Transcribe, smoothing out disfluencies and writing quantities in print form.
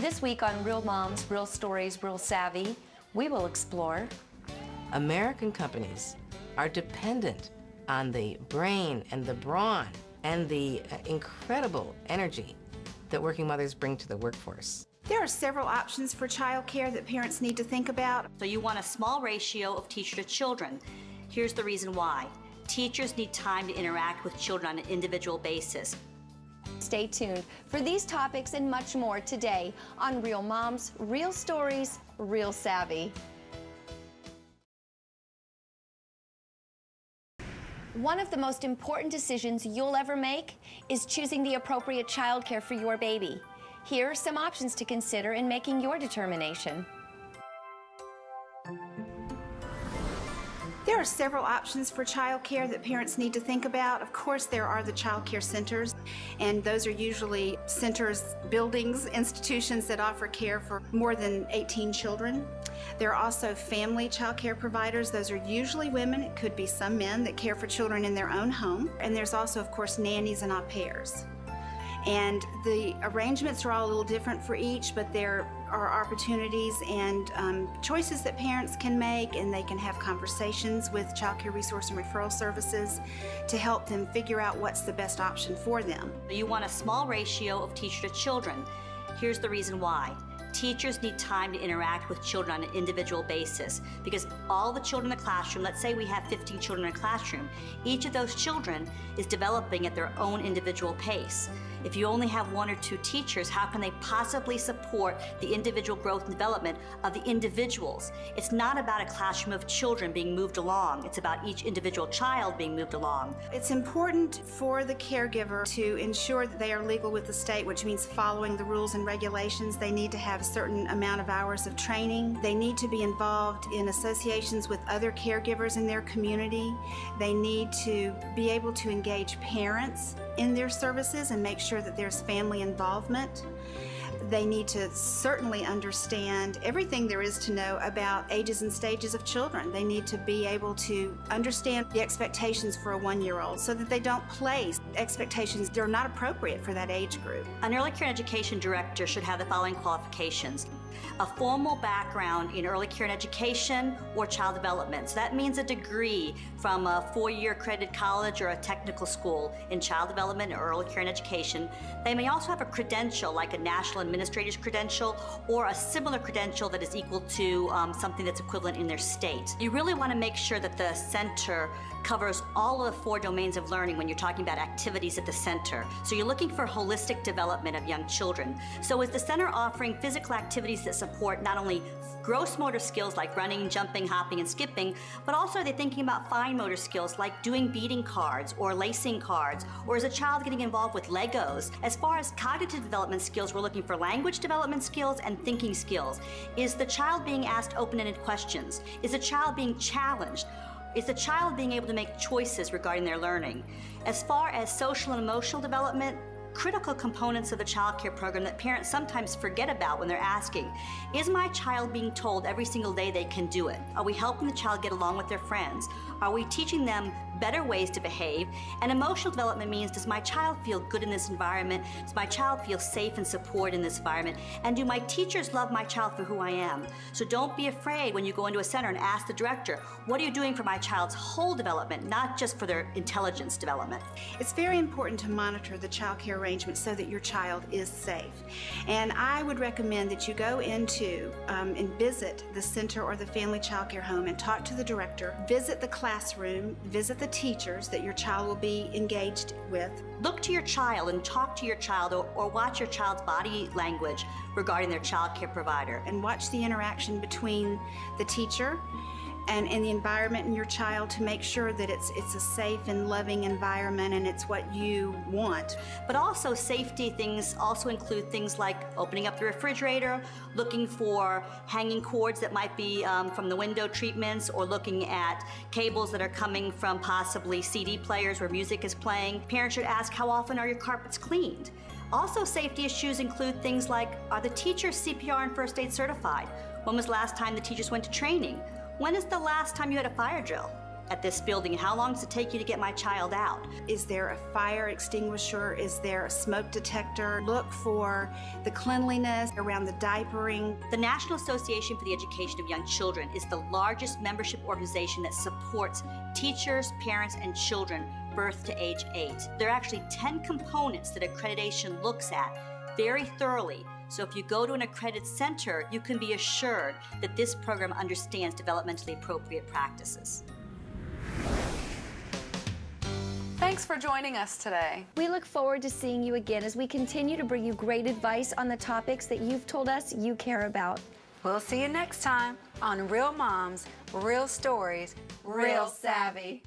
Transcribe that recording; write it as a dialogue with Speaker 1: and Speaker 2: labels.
Speaker 1: This week on Real Moms, Real Stories, Real Savvy, we will explore
Speaker 2: American companies are dependent on the brain and the brawn and the incredible energy that working mothers bring to the workforce.
Speaker 3: There are several options for childcare that parents need to think about.
Speaker 4: So you want a small ratio of teacher to children. Here's the reason why. Teachers need time to interact with children on an individual basis.
Speaker 1: Stay tuned for these topics and much more today on Real Moms, Real Stories, Real Savvy. One of the most important decisions you'll ever make is choosing the appropriate childcare for your baby. Here are some options to consider in making your determination.
Speaker 3: There are several options for childcare that parents need to think about. Of course, there are the childcare centers, and those are usually centers, buildings, institutions that offer care for more than 18 children. There are also family childcare providers. Those are usually women, it could be some men, that care for children in their own home. And there's also, of course, nannies and au pairs. And the arrangements are all a little different for each, but there are opportunities and choices that parents can make, and they can have conversations with Child Care Resource and Referral Services to help them figure out what's the best option for them.
Speaker 4: You want a small ratio of teacher to children. Here's the reason why. Teachers need time to interact with children on an individual basis because all the children in the classroom, let's say we have 15 children in a classroom, each of those children is developing at their own individual pace. If you only have one or two teachers, how can they possibly support the individual growth and development of the individuals? It's not about a classroom of children being moved along. It's about each individual child being moved along.
Speaker 3: It's important for the caregiver to ensure that they are legal with the state, which means following the rules and regulations. They need to have a certain amount of hours of training. They need to be involved in associations with other caregivers in their community. They need to be able to engage parents in their services and make sure that there's family involvement. They need to certainly understand everything there is to know about ages and stages of children. They need to be able to understand the expectations for a one-year-old so that they don't place expectations that are not appropriate for that age group.
Speaker 4: An early care and education director should have the following qualifications. A formal background in early care and education or child development. So that means a degree from a four-year accredited college or a technical school in child development or early care and education. They may also have a credential like a national administrator's credential or a similar credential that is equal to something that's equivalent in their state. You really want to make sure that the center covers all of the four domains of learning when you're talking about activities at the center. So you're looking for holistic development of young children. So is the center offering physical activities that support not only gross motor skills like running, jumping, hopping, and skipping, but also are they thinking about fine motor skills like doing beading cards or lacing cards, or is a child getting involved with Legos? As far as cognitive development skills, we're looking for language development skills and thinking skills. Is the child being asked open-ended questions? Is the child being challenged? Is the child being able to make choices regarding their learning? As far as social and emotional development, critical components of the child care program that parents sometimes forget about when they're asking, is my child being told every single day they can do it? Are we helping the child get along with their friends? Are we teaching them better ways to behave? And emotional development means, does my child feel good in this environment? Does my child feel safe and supported in this environment? And do my teachers love my child for who I am? So don't be afraid when you go into a center and ask the director, what are you doing for my child's whole development, not just for their intelligence development?
Speaker 3: It's very important to monitor the child care arrangement so that your child is safe. And I would recommend that you go into and visit the center or the family child care home and talk to the director, visit the classroom, visit the teachers that your child will be engaged with.
Speaker 4: Look to your child and talk to your child or watch your child's body language regarding their child care provider.
Speaker 3: And watch the interaction between the teacher and the environment and your child to make sure that it's a safe and loving environment and it's what you want.
Speaker 4: But also safety things also include things like opening up the refrigerator, looking for hanging cords that might be from the window treatments, or looking at cables that are coming from possibly CD players where music is playing. Parents should ask, how often are your carpets cleaned? Also, safety issues include things like, are the teachers CPR and first aid certified? When was the last time the teachers went to training? When is the last time you had a fire drill? at this building? How long does it take you to get my child out?
Speaker 3: Is there a fire extinguisher? Is there a smoke detector? Look for the cleanliness around the diapering.
Speaker 4: The National Association for the Education of Young Children is the largest membership organization that supports teachers, parents, and children birth to age 8. There are actually 10 components that accreditation looks at very thoroughly. So if you go to an accredited center, you can be assured that this program understands developmentally appropriate practices.
Speaker 5: Thanks for joining us today.
Speaker 1: We look forward to seeing you again as we continue to bring you great advice on the topics that you've told us you care about.
Speaker 6: We'll see you next time on Real Moms, Real Stories, Real Savvy.